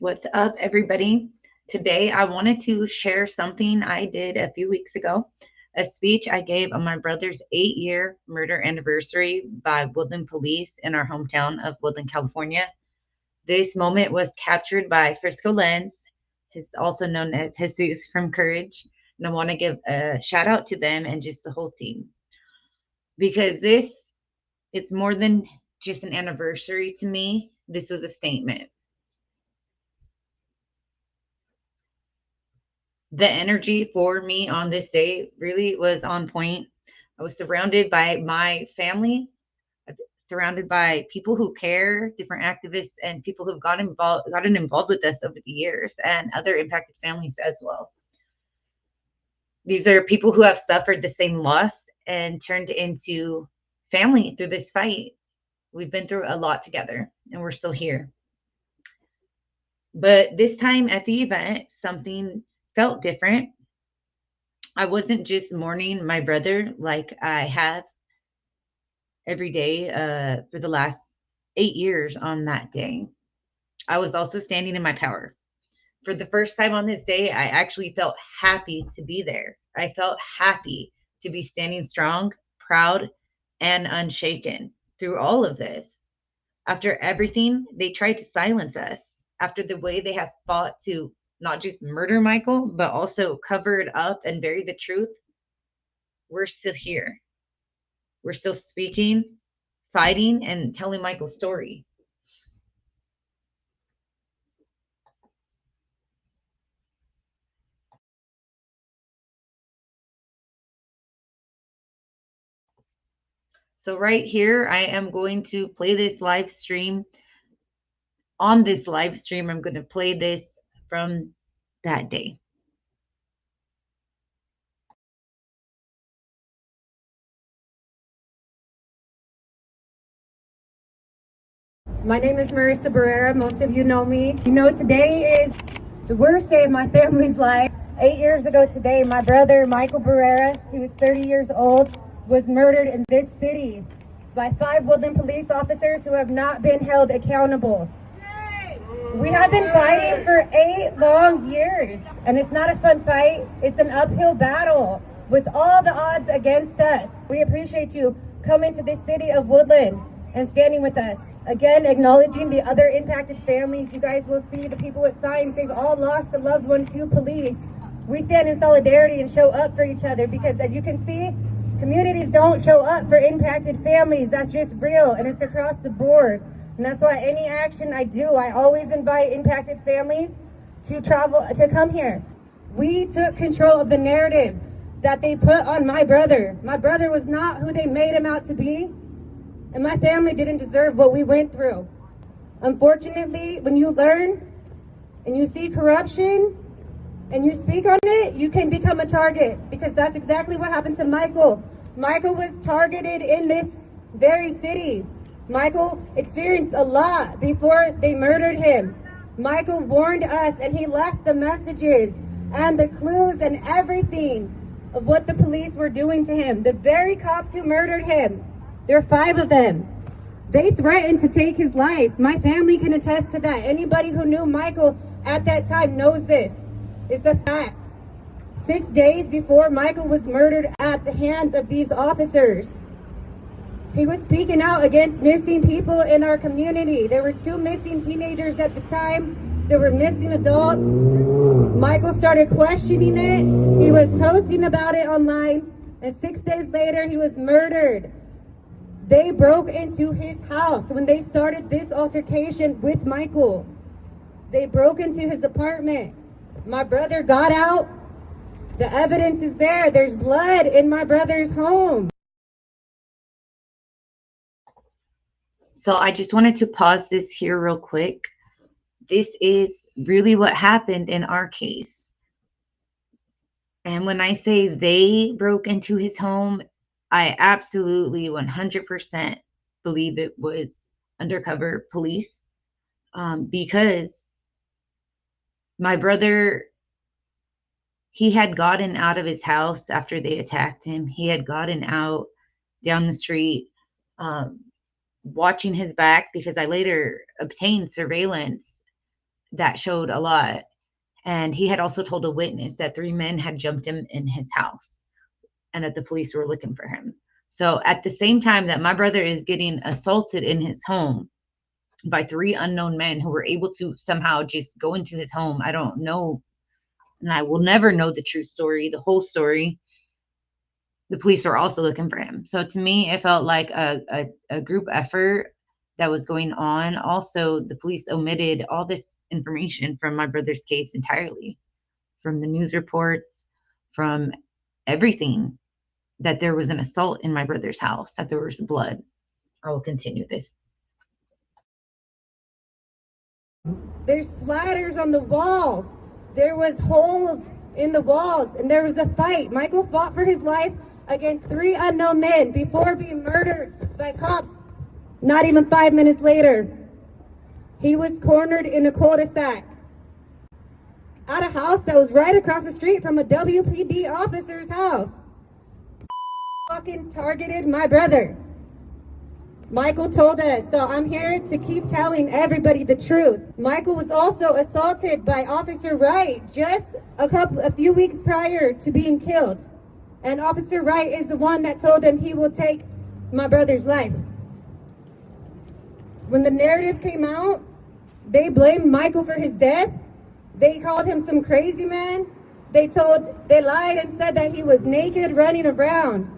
What's up, everybody? Today, I wanted to share something I did a few weeks ago, a speech I gave on my brother's 8-year murder anniversary by Woodland Police in our hometown of Woodland, California. This moment was captured by Frisco Lens, who's also known as Jesus from Courage. And I want to give a shout out to them and just the whole team because it's more than just an anniversary to me. This was a statement. The energy for me on this day really was on point. I was surrounded by my family, surrounded by people who care, different activists, and people who've gotten involved with us over the years, and other impacted families as well. These are people who have suffered the same loss and turned into family through this fight. We've been through a lot together, and we're still here. But this time at the event, something felt different. I wasn't just mourning my brother like I have every day for the last 8 years on that day. I was also standing in my power. For the first time on this day, I actually felt happy to be there. I felt happy to be standing strong, proud, and unshaken through all of this. After everything, they tried to silence us. After the way they have fought to not just murder Michael, but also cover it up and bury the truth, we're still here. We're still speaking, fighting, and telling Michael's story. So, right here, I am going to play this live stream. On this live stream, I'm going to play this from that day. My name is Marissa Barrera. Most of you know me. You know, today is the worst day of my family's life. 8 years ago today, my brother, Michael Barrera, he was 30 years old, was murdered in this city by 5 Woodland police officers who have not been held accountable. We have been fighting for 8 long years, and it's not a fun fight. It's an uphill battle with all the odds against us. We appreciate you coming to this city of Woodland and standing with us. Again, acknowledging the other impacted families. You guys will see the people with signs. They've all lost a loved one to police. We stand in solidarity and show up for each other because, as you can see, communities don't show up for impacted families. That's just real, and it's across the board. And that's why any action I do, I always invite impacted families to come here. We took control of the narrative that they put on my brother. My brother was not who they made him out to be, and my family didn't deserve what we went through. Unfortunately, when you learn and you see corruption and you speak on it, you can become a target, because that's exactly what happened to Michael. Michael was targeted in this very city. Michael experienced a lot before they murdered him. Michael warned us, and he left the messages and the clues and everything of what the police were doing to him. The very cops who murdered him, there are 5 of them. They threatened to take his life. My family can attest to that. Anybody who knew Michael at that time knows this. It's a fact. 6 days before Michael was murdered at the hands of these officers, he was speaking out against missing people in our community. There were 2 missing teenagers at the time. There were missing adults. Michael started questioning it. He was posting about it online. And 6 days later, he was murdered. They broke into his house when they started this altercation with Michael. They broke into his apartment. My brother got out. The evidence is there. There's blood in my brother's home. So, I just wanted to pause this here real quick. This is really what happened in our case. And when I say they broke into his home, I absolutely 100% believe it was undercover police, because my brother, he had gotten out of his house after they attacked him. He had gotten out down the street, watching his back, because I later obtained surveillance that showed a lot. And he had also told a witness that 3 men had jumped him in his house and that the police were looking for him. So at the same time that my brother is getting assaulted in his home by 3 unknown men who were able to somehow just go into his home, I don't know, and I will never know the true story, the whole story. The police are also looking for him. So to me, it felt like a group effort that was going on. Also, the police omitted all this information from my brother's case entirely, from the news reports, from everything, that there was an assault in my brother's house, that there was blood. I will continue this. There's splatters on the walls. There was holes in the walls, and there was a fight. Michael fought for his life against 3 unknown men before being murdered by cops. Not even 5 minutes later, he was cornered in a cul-de-sac at a house that was right across the street from a WPD officer's house. Fucking targeted my brother. Michael told us, so I'm here to keep telling everybody the truth. Michael was also assaulted by Officer Wright just a few weeks prior to being killed. And Officer Wright is the one that told him he will take my brother's life. When the narrative came out, they blamed Michael for his death. They called him some crazy man. They lied and said that he was naked running around.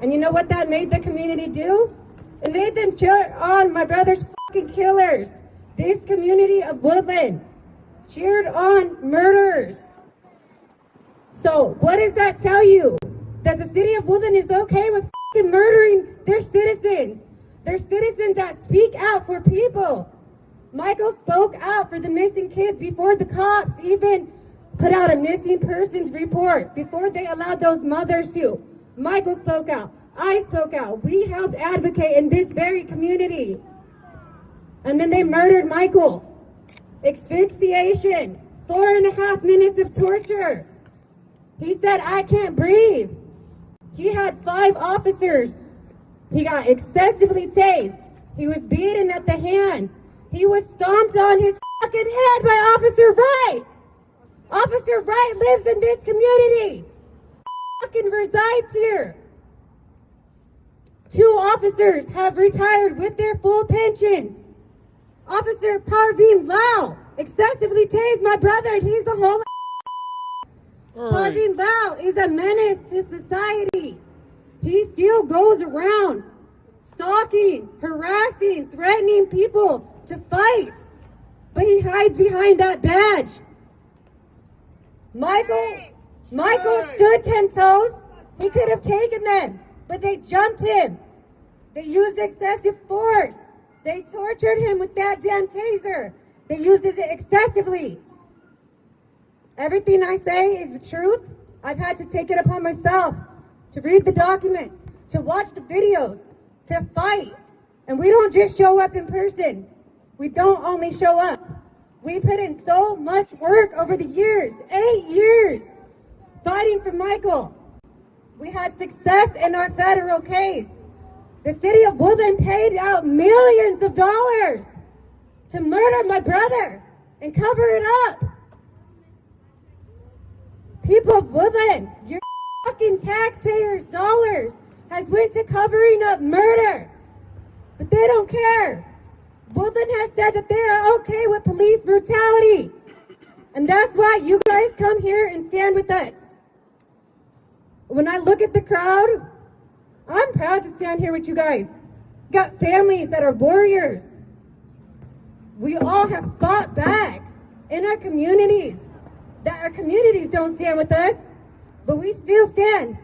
And you know what that made the community do? It made them cheer on my brother's fucking killers. This community of Woodland cheered on murderers. So what does that tell you? That the city of Woodland is okay with fucking murdering their citizens. Their citizens that speak out for people. Michael spoke out for the missing kids before the cops even put out a missing persons report, before they allowed those mothers to. Michael spoke out. I spoke out. We helped advocate in this very community. And then they murdered Michael. Asphyxiation. 4.5 minutes of torture. He said, I can't breathe. He had 5 officers. He got excessively tased. He was beaten at the hands. He was stomped on his fucking head by Officer Wright. Officer Wright lives in this community. Fucking resides here. 2 officers have retired with their full pensions. Officer Parveen Lau excessively tased my brother, and he's the whole. Parveen Lau is a menace to society. He still goes around stalking, harassing, threatening people to fight, but he hides behind that badge. Michael stood 10 toes. He could have taken them, but they jumped him. They used excessive force. They tortured him with that damn taser. They used it excessively. Everything I say is the truth. I've had to take it upon myself to read the documents, to watch the videos, to fight. And we don't just show up in person. We don't only show up. We put in so much work over the years, 8 years, fighting for Michael. We had success in our federal case. The city of Woodland paid out millions of dollars to murder my brother and cover it up. People of Woodland, your fucking taxpayers' dollars has went to covering up murder, but they don't care. Woodland has said that they are okay with police brutality, and that's why you guys come here and stand with us. When I look at the crowd, I'm proud to stand here with you guys. Got families that are warriors. We all have fought back in our communities. That our communities don't stand with us, but we still stand.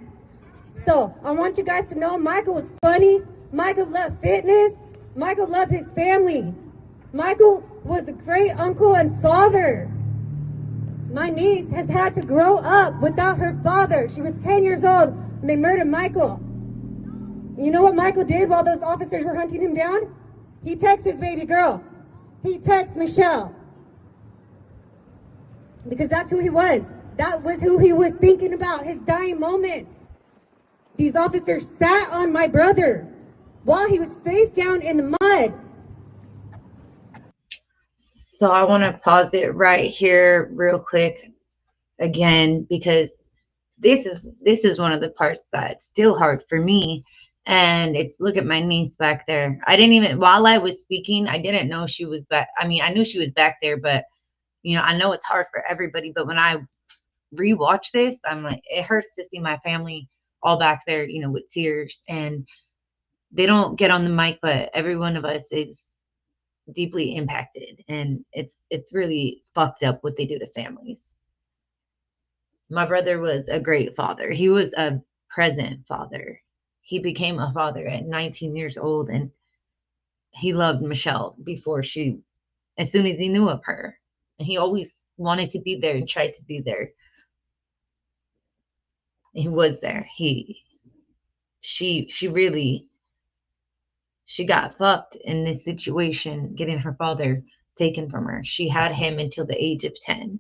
So I want you guys to know Michael was funny. Michael loved fitness. Michael loved his family. Michael was a great uncle and father. My niece has had to grow up without her father. She was 10 years old when they murdered Michael. You know what Michael did while those officers were hunting him down? He texts his baby girl. He texts Michelle. Because that's who he was. That was who he was thinking about, his dying moments. These officers sat on my brother while he was face down in the mud. So I want to pause it right here real quick again, because this is one of the parts that's still hard for me. And it's, look at my niece back there. I didn't even, while I was speaking, I didn't know she was back. I mean, I knew she was back there, but I know it's hard for everybody, but when I rewatch this, I'm like, it hurts to see my family all back there, with tears, and they don't get on the mic, but every one of us is deeply impacted, and it's really fucked up what they do to families. My brother was a great father. He was a present father. He became a father at 19 years old, and he loved Michelle as soon as he knew of her. And he always wanted to be there and tried to be there. He was there. She got fucked in this situation, getting her father taken from her. She had him until the age of 10.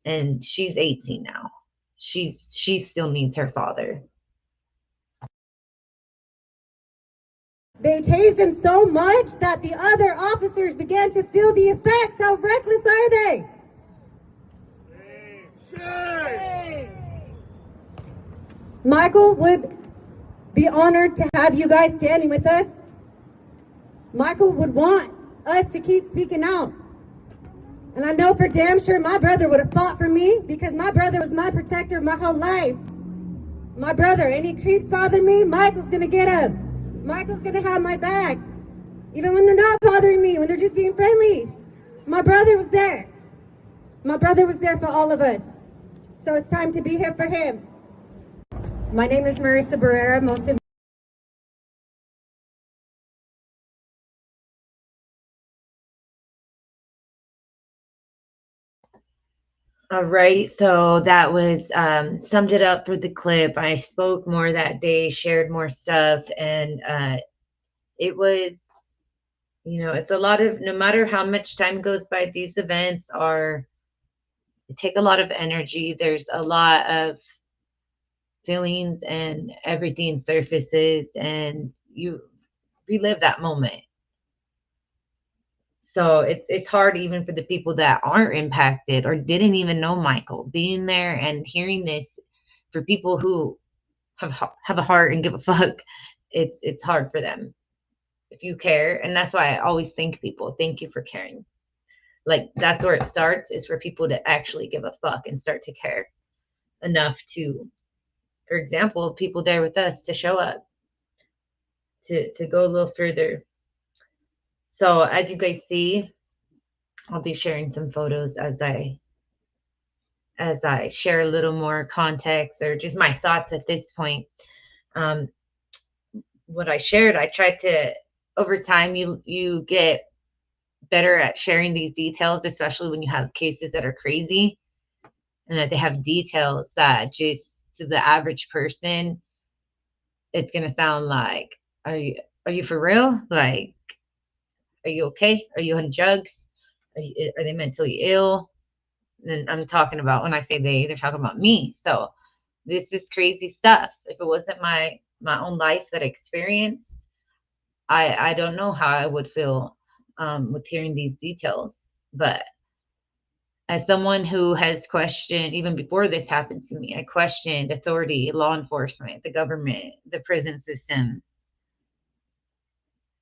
And she's 18 now. She still needs her father. They tased him so much that the other officers began to feel the effects. How reckless are they? Michael would be honored to have you guys standing with us. Michael would want us to keep speaking out. And I know for damn sure my brother would have fought for me, because my brother was my protector my whole life. My brother, any creeps bother me, Michael's gonna get him. Michael's gonna have my back. Even when they're not bothering me, when they're just being friendly. My brother was there. My brother was there for all of us. So it's time to be here for him. My name is Marissa Barrera. Most of All right, so that was summed it up for the clip. I spoke more that day, shared more stuff, and it was, it's a lot of, no matter how much time goes by, these events take a lot of energy. There's a lot of feelings, and everything surfaces, and you relive that moment. So it's hard even for the people that aren't impacted or didn't even know Michael, being there and hearing this. For people who have a heart and give a fuck, it's hard for them. If you care, and that's why I always thank people. Thank you for caring. Like, that's where it starts, is for people to actually give a fuck and start to care enough to, for example, people there with us, to show up, to go a little further. So as you guys see, I'll be sharing some photos as I share a little more context, or just my thoughts at this point. What I shared, I tried to, over time, you get better at sharing these details, especially when you have cases that are crazy and that they have details that just, to the average person, it's going to sound like, are you for real? Like, are you okay? Are you on drugs? Are they mentally ill? And I'm talking about, when I say they're talking about me. So this is crazy stuff. If it wasn't my own life that I experienced, I don't know how I would feel with hearing these details. But as someone who has questioned, even before this happened to me, I questioned authority, law enforcement, the government, the prison systems,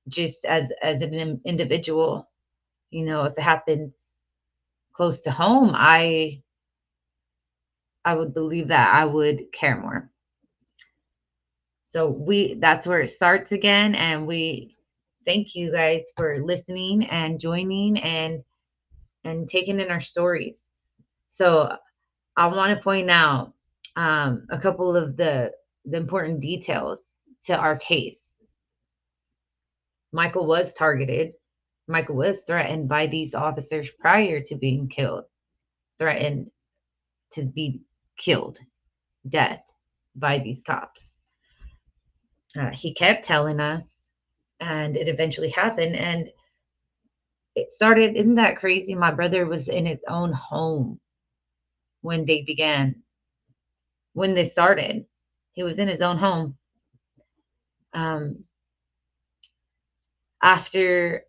just as an individual. If it happens close to home, I would believe that I would care more. So that's where it starts again. And we thank you guys for listening and joining and taking in our stories. So I want to point out a couple of the important details to our case. Michael was targeted. Michael was threatened by these officers prior to being killed, threatened to be killed, death, by these cops. He kept telling us, and it eventually happened. And it started, isn't that crazy? My brother was in his own home when they began, when this started. He was in his own home. After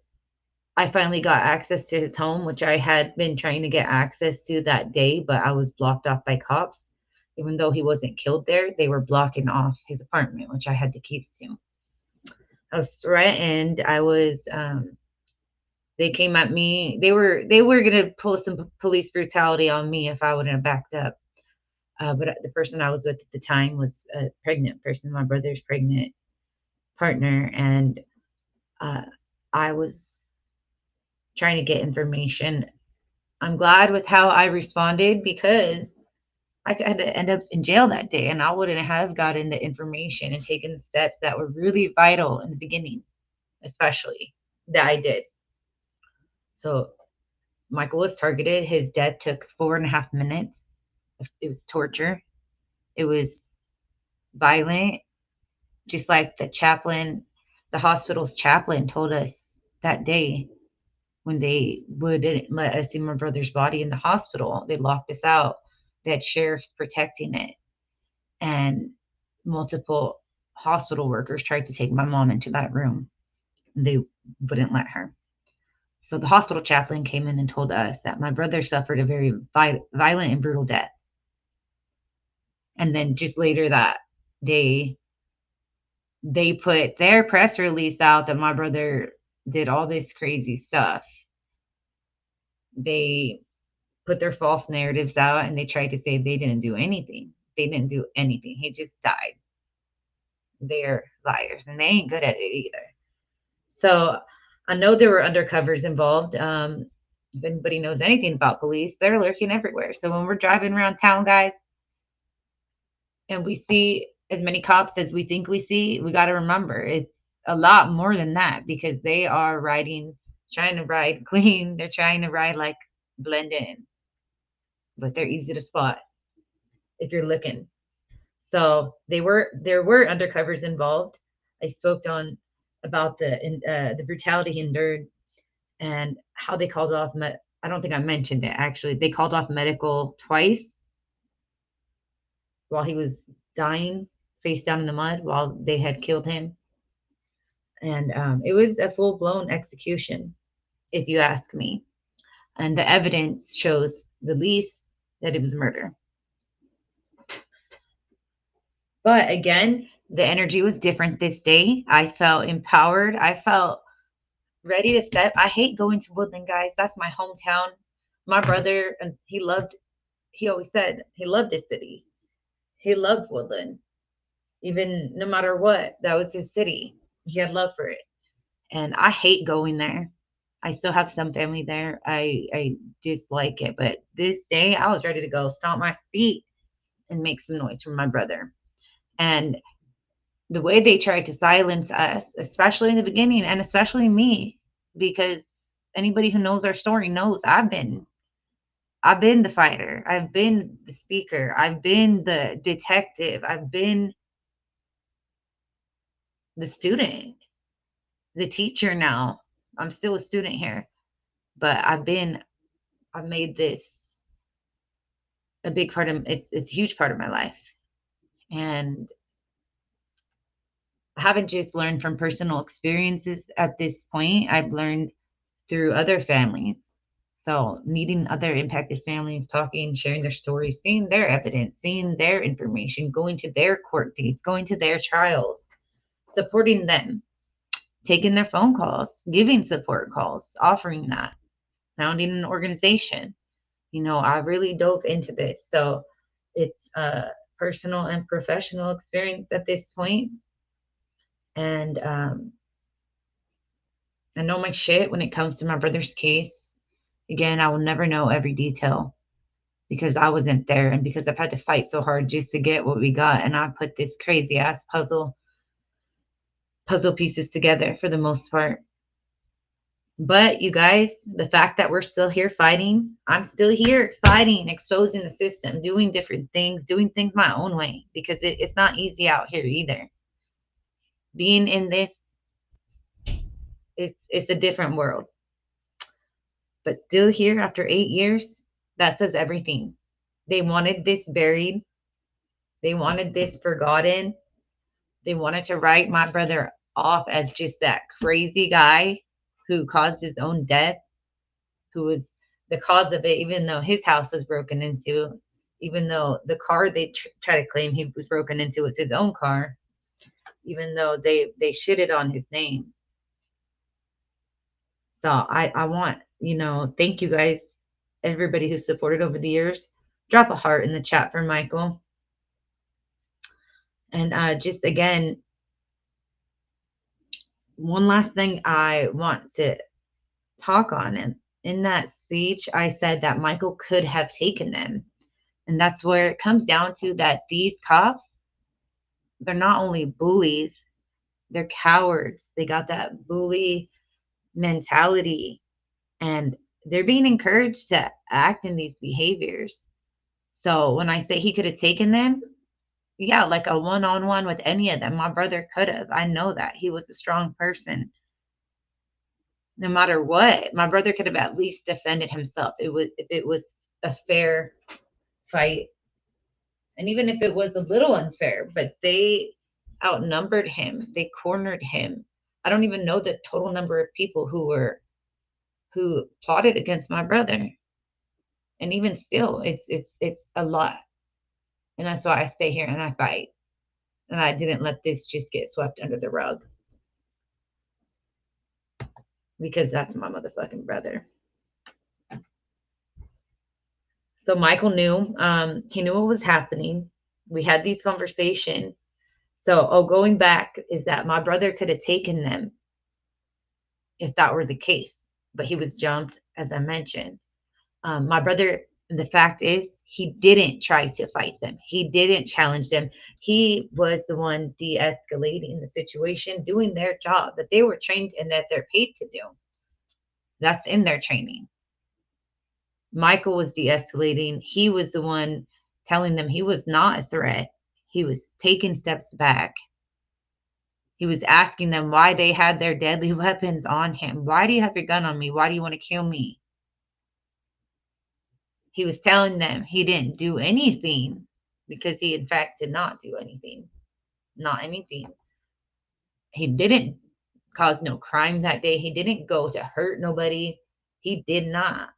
I finally got access to his home, which I had been trying to get access to that day, but I was blocked off by cops. Even though he wasn't killed there, they were blocking off his apartment, which I had the keys to. I was threatened. They came at me. They were gonna pull some police brutality on me if I wouldn't have backed up. But the person I was with at the time was a pregnant person, my brother's pregnant partner, and uh, I was trying to get information. I'm glad with how I responded because I could end up in jail that day, and I wouldn't have gotten the information and taken the steps that were really vital in the beginning, especially that I did. So Michael was targeted. His death took 4.5 minutes. It was torture. It was violent, just like the hospital's chaplain told us that day when they wouldn't let us see my brother's body in the hospital. They locked us out. They had sheriffs protecting it. And multiple hospital workers tried to take my mom into that room. They wouldn't let her. So the hospital chaplain came in and told us that my brother suffered a very violent and brutal death. And then just later that day, they put their press release out that my brother did all this crazy stuff. They put their false narratives out and they tried to say they didn't do anything. They didn't do anything. He just died. They're liars and they ain't good at it either. So I know there were undercovers involved. If anybody knows anything about police, they're lurking everywhere. So when we're driving around town, guys, and we see as many cops as we think we see, we got to remember it's a lot more than that because they are trying to ride clean. They're trying to ride like blend in, but they're easy to spot if you're looking. So there were undercovers involved. I spoke on about the brutality he endured and how they called off. I don't think I mentioned it actually. They called off medical twice while he was dying, face down in the mud, while they had killed him. And it was a full blown execution, if you ask me. And the evidence shows the least that it was murder. But again, the energy was different this day. I felt empowered. I felt ready to step. I hate going to Woodland, guys. That's my hometown. My brother, and he always said he loved this city. He loved Woodland. Even no matter what, that was his city. He had love for it. And I hate going there. I still have some family there. I dislike it. But this day, I was ready to go stomp my feet and make some noise for my brother. And the way they tried to silence us, especially in the beginning, and especially me, because anybody who knows our story knows I've been the fighter. I've been the speaker. I've been the detective. I've been the student, the teacher now. I'm still a student here, but I've made this a big part of it's a huge part of my life. And I haven't just learned from personal experiences at this point. I've learned through other families. So meeting other impacted families, talking, sharing their stories, seeing their evidence, seeing their information, going to their court dates, going to their trials, supporting them, taking their phone calls, giving support calls, offering that, founding an organization. I really dove into this. So it's a personal and professional experience at this point. And I know my shit when it comes to my brother's case. Again, I will never know every detail because I wasn't there and because I've had to fight so hard just to get what we got. And I put this crazy ass puzzle pieces together for the most part. But you guys, the fact that we're still here fighting, I'm still here fighting, exposing the system, doing different things, doing things my own way because it's not easy out here either. Being in this, it's a different world. But still here after 8 years, that says everything. They wanted this buried. They wanted this forgotten. They wanted to write my brother off as just that crazy guy who caused his own death, who was the cause of it, even though his house was broken into, even though the car they try to claim he was broken into was his own car, even though they shitted on his name. So I want, thank you guys, everybody who supported over the years. Drop a heart in the chat for Michael. And just again, one last thing I want to talk on. And in that speech, I said that Michael could have taken them. And that's where it comes down to, that these cops, they're not only bullies, they're cowards. They got that bully mentality, and they're being encouraged to act in these behaviors. So when I say he could have taken them, yeah, like a one-on-one with any of them, my brother could have. I know that. He was a strong person. No matter what, my brother could have at least defended himself. If it was a fair fight, and even if it was a little unfair, but they outnumbered him. They cornered him. I don't even know the total number of people who plotted against my brother. And even still, it's a lot. And that's why I stay here and I fight. And I didn't let this just get swept under the rug. Because that's my motherfucking brother. So Michael knew. He knew what was happening. We had these conversations. So, going back is that my brother could have taken them if that were the case. But he was jumped, as I mentioned. My brother, the fact is, he didn't try to fight them. He didn't challenge them. He was the one de-escalating the situation, doing their job that they were trained and that they're paid to do. That's in their training. Michael was de-escalating. He was the one telling them he was not a threat. He was taking steps back. He was asking them why they had their deadly weapons on him. Why do you have your gun on me? Why do you want to kill me? He was telling them he didn't do anything, because he, in fact, did not do anything. Not anything. He didn't cause no crime that day. He didn't go to hurt nobody. He did not.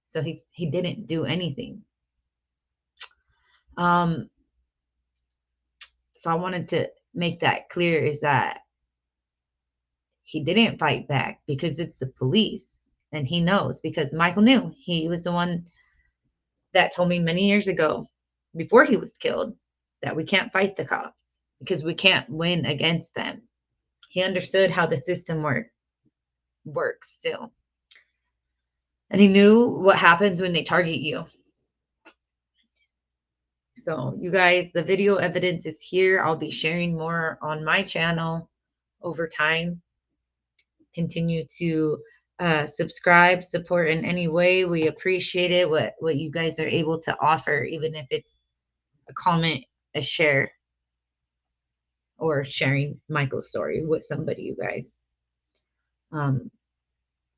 So he didn't do anything. So I wanted to make that clear, is that he didn't fight back because it's the police. And he knows, because Michael knew. He was the one that told me many years ago, before he was killed, that we can't fight the cops because we can't win against them. He understood how the system works still. And he knew what happens when they target you. So you guys, the video evidence is here. I'll be sharing more on my channel over time. Continue to subscribe, support in any way. We appreciate it, what you guys are able to offer, even if it's a comment, a share, or sharing Michael's story with somebody, you guys.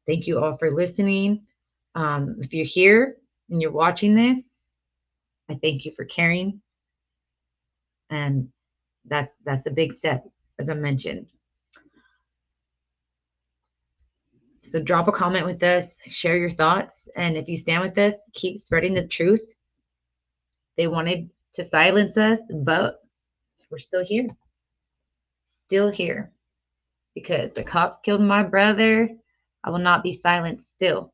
Thank you all for listening. If you're here and you're watching this, I thank you for caring. And that's a big step, as I mentioned. So drop a comment with us, share your thoughts, and if you stand with us, keep spreading the truth. They wanted to silence us, but we're still here. Still here. Because the cops killed my brother, I will not be silenced still.